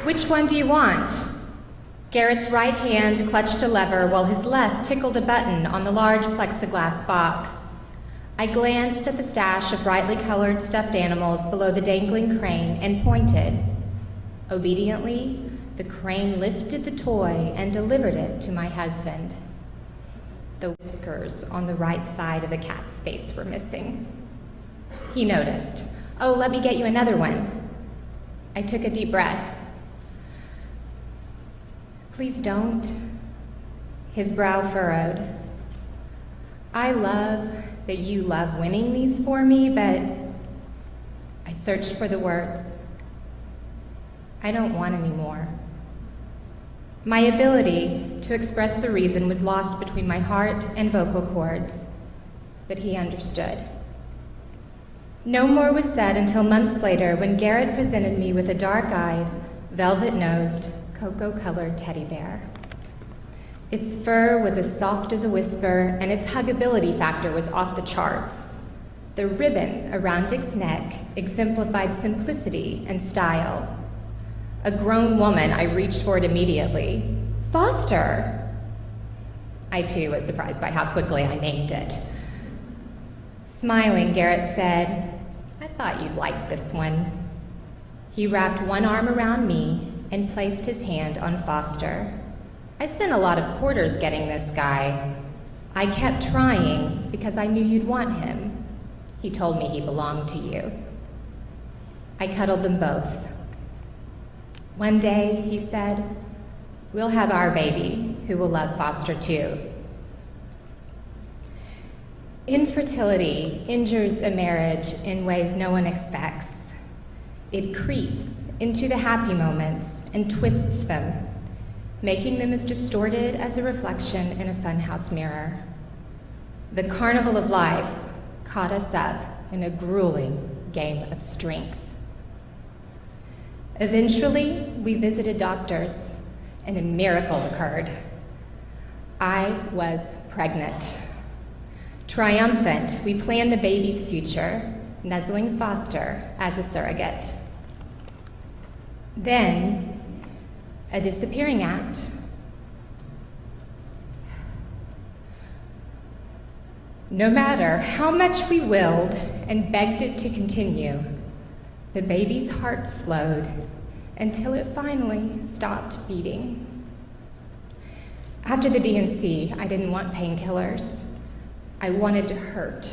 Which one do you want? Garrett's right hand clutched a lever while his left tickled a button on the large plexiglass box. I glanced at the stash of brightly colored stuffed animals below the dangling crane and pointed. Obediently, the crane lifted the toy and delivered it to my husband. The whiskers on the right side of the cat's face were missing. He noticed. "Oh, let me get you another one." I took a deep breath. "Please don't." His brow furrowed. "I love that you love winning these for me, but..." I searched for the words. "I don't want any more." My ability to express the reason was lost between my heart and vocal cords, but he understood. No more was said until months later when Garrett presented me with a dark-eyed, velvet-nosed, cocoa-colored teddy bear. Its fur was as soft as a whisper, and its huggability factor was off the charts. The ribbon around its neck exemplified simplicity and style. A grown woman, I reached for it immediately. "Foster!" I too was surprised by how quickly I named it. Smiling, Garrett said, "I thought you'd like this one." He wrapped one arm around me and placed his hand on Foster. "I spent a lot of quarters getting this guy. I kept trying because I knew you'd want him. He told me he belonged to you." I cuddled them both. "One day," he said, "we'll have our baby who will love Foster too." Infertility injures a marriage in ways no one expects. It creeps into the happy moments and twists them, making them as distorted as a reflection in a funhouse mirror. The carnival of life caught us up in a grueling game of strength. Eventually, we visited doctors, and a miracle occurred. I was pregnant. Triumphant, we planned the baby's future, nuzzling Foster as a surrogate. Then, a disappearing act. No matter how much we willed and begged it to continue, the baby's heart slowed until it finally stopped beating. After the D&C, I didn't want painkillers. I wanted to hurt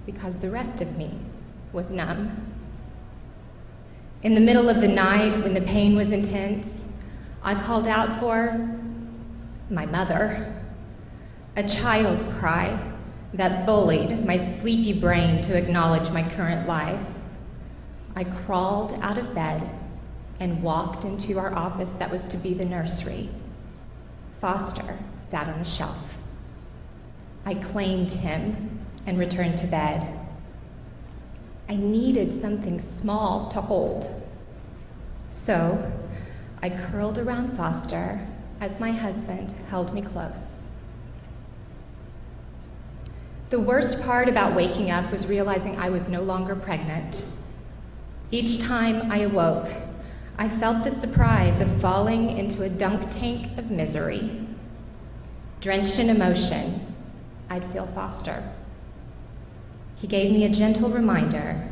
because the rest of me was numb. In the middle of the night, when the pain was intense, I called out for my mother, a child's cry that bullied my sleepy brain to acknowledge my current life. I crawled out of bed and walked into our office that was to be the nursery. Foster sat on a shelf. I claimed him and returned to bed. I needed something small to hold. So I curled around Foster as my husband held me close. The worst part about waking up was realizing I was no longer pregnant. Each time I awoke, I felt the surprise of falling into a dunk tank of misery. Drenched in emotion, I'd feel Foster. He gave me a gentle reminder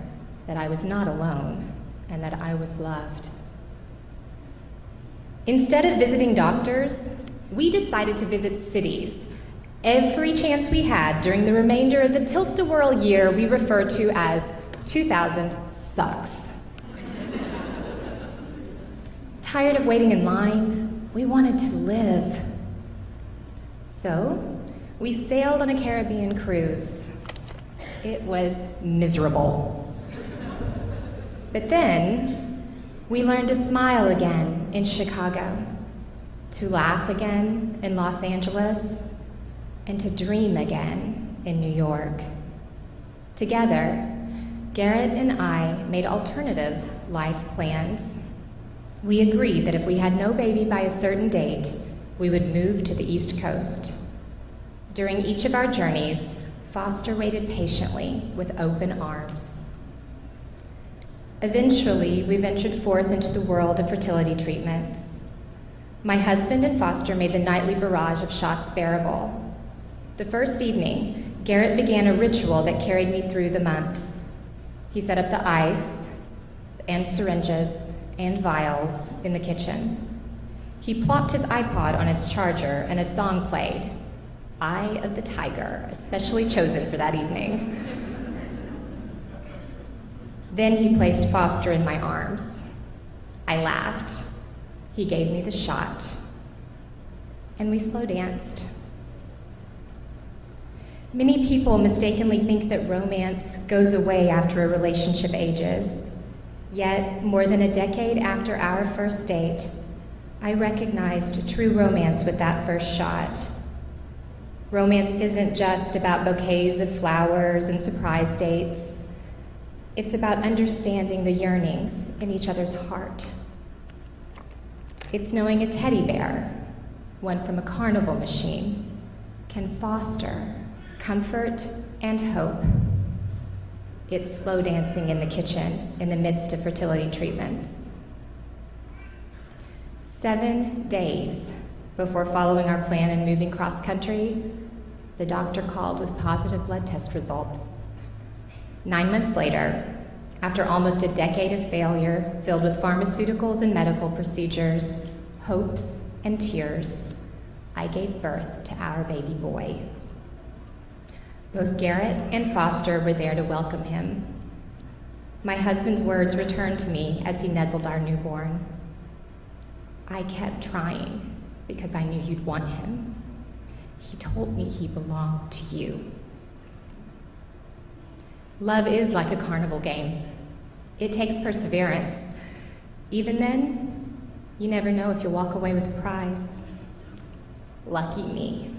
that I was not alone and that I was loved. Instead of visiting doctors, we decided to visit cities every chance we had during the remainder of the tilt-a-whirl year we refer to as 2000 sucks. Tired of waiting in line, we wanted to live. So, we sailed on a Caribbean cruise. It was miserable. But then, we learned to smile again in Chicago, to laugh again in Los Angeles, and to dream again in New York. Together, Garrett and I made alternative life plans. We agreed that if we had no baby by a certain date, we would move to the East Coast. During each of our journeys, Foster waited patiently with open arms. Eventually, we ventured forth into the world of fertility treatments. My husband and Foster made the nightly barrage of shots bearable. The first evening, Garrett began a ritual that carried me through the months. He set up the ice and syringes and vials in the kitchen. He plopped his iPod on its charger and a song played, Eye of the Tiger, especially chosen for that evening. Then he placed Foster in my arms. I laughed. He gave me the shot. And we slow danced. Many people mistakenly think that romance goes away after a relationship ages. Yet, more than a decade after our first date, I recognized true romance with that first shot. Romance isn't just about bouquets of flowers and surprise dates. It's about understanding the yearnings in each other's heart. It's knowing a teddy bear, one from a carnival machine, can foster comfort and hope. It's slow dancing in the kitchen in the midst of fertility treatments. 7 days before following our plan and moving cross country, the doctor called with positive blood test results. 9 months later, after almost a decade of failure filled with pharmaceuticals and medical procedures, hopes and tears, I gave birth to our baby boy. Both Garrett and Foster were there to welcome him. My husband's words returned to me as he nuzzled our newborn. I kept trying because I knew you'd want him. He told me he belonged to you. Love is like a carnival game. It takes perseverance. Even then, you never know if you'll walk away with a prize. Lucky me.